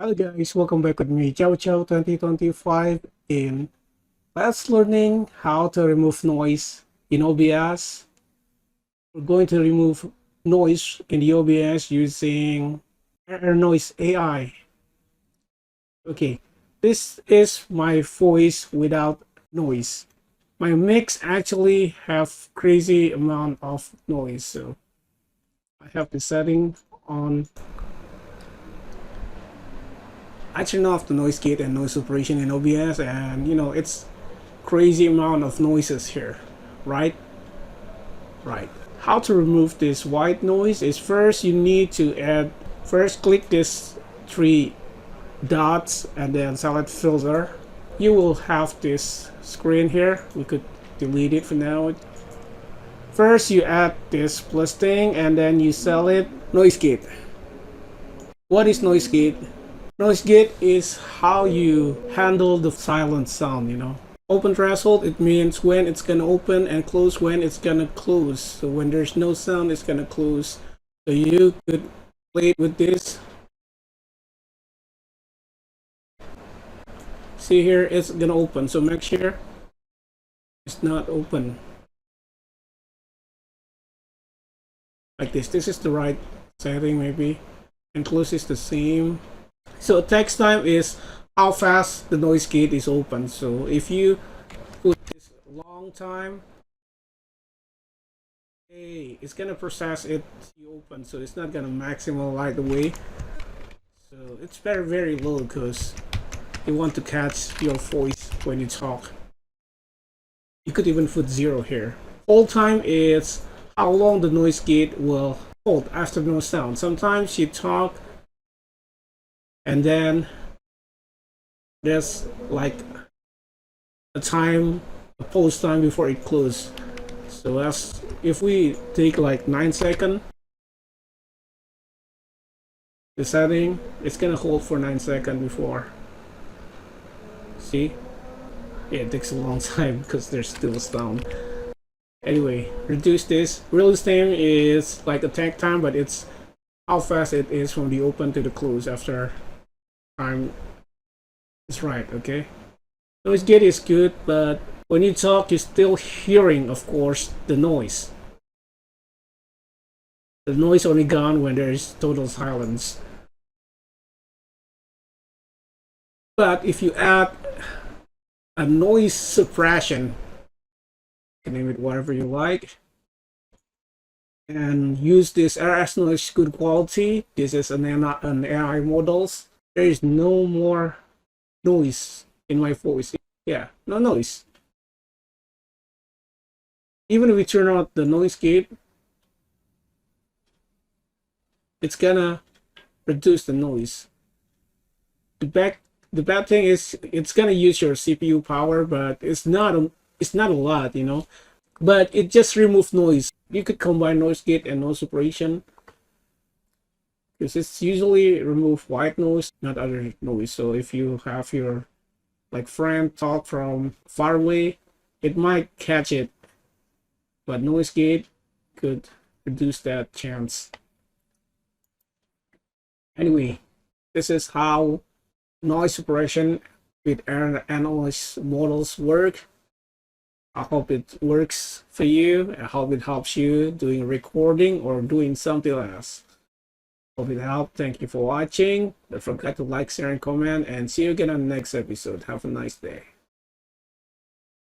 Hello guys, welcome back with me, Chow Chow 2025 in Let's Learning how to remove noise in OBS. We're going to remove noise in the OBS using RRNOISE AI. Okay, this is my voice without noise. My mix actually have crazy amount of noise, so I have the setting on. I turn off the noise gate and noise suppression in OBS, and it's crazy amount of noises here, right? How to remove this white noise is first you need to click this three dots and then select filter. You will have this screen here. We could delete it for now. First you add this plus thing and then you select noise gate. What is noise gate? Noise gate is how you handle the silent sound. Open threshold, it means when it's gonna open, and close when it's gonna close. So when there's no sound, it's gonna close. So you could play with this. See here, it's gonna open. So make sure it's not open. Like this. This is the right setting maybe. And close is the same. So text time is how fast the noise gate is open. So if you put this long time, it's gonna process it to open, so it's not gonna maximum right away. So it's very low because you want to catch your voice when you talk. You could even put 0 here. Hold time is how long the noise gate will hold after no sound. Sometimes you talk and then there's like a pause time before it closes. So that's if we take like 9 seconds, the setting, it's gonna hold for 9 seconds before. See? Yeah, it takes a long time because there's still sound. Anyway, reduce this. Release time is like attack time, but it's how fast it is from the open to the close after time is right. Okay, noise gate is good, but when you talk you're still hearing, of course, the noise. The noise only gone when there is total silence. But if you add a noise suppression, you can name it whatever you like, and use this RRNOISE good quality, this is an AI models, there is no more noise in my voice. Yeah, no noise. Even if we turn out the noise gate, it's gonna reduce the noise. The bad thing is it's gonna use your CPU power, but it's not a lot, but it just removes noise. You could combine noise gate and noise suppression, because it's usually remove white noise, not other noise. So if you have your friend talk from far away, it might catch it, but noise gate could reduce that chance. Anyway, this is how noise suppression with RRNOISE models work. I hope it works for you. I hope it helps you doing recording or doing something else. Hope it helped. Thank you for watching. Don't forget to like, share, and comment, and see you again on the next episode. Have a nice day.